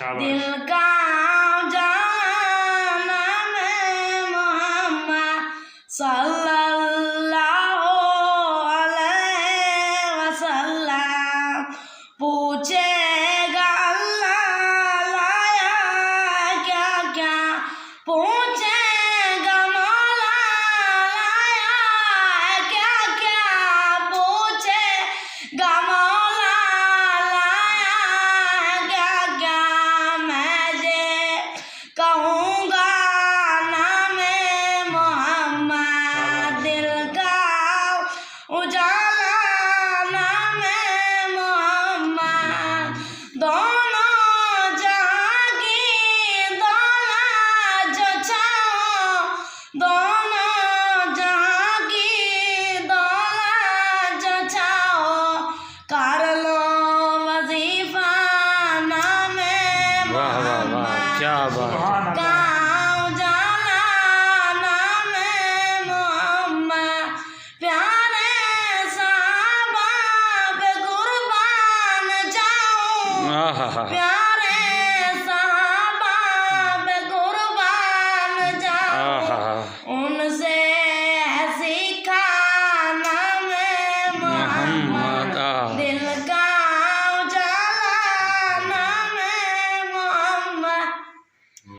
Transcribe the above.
दिल का जाना में मोहम्मद सल्लल्लाहु अलैहि वसल्लम पूछेगा अल्लाह लाया क्या क्या पूछेगा मौला लाया क्या क्या पूछेगा मौला लाया क्या क्या मैं जे कहूँगा नाम मोहम्मद दिल का उजाला नाम मोहम्मद दोनों जहाँ की दौलत जो चाहो दोनों जहाँ की दौलत जो चाहो कर लो वजीफा नाम वाह वाह वाह, क्या बात।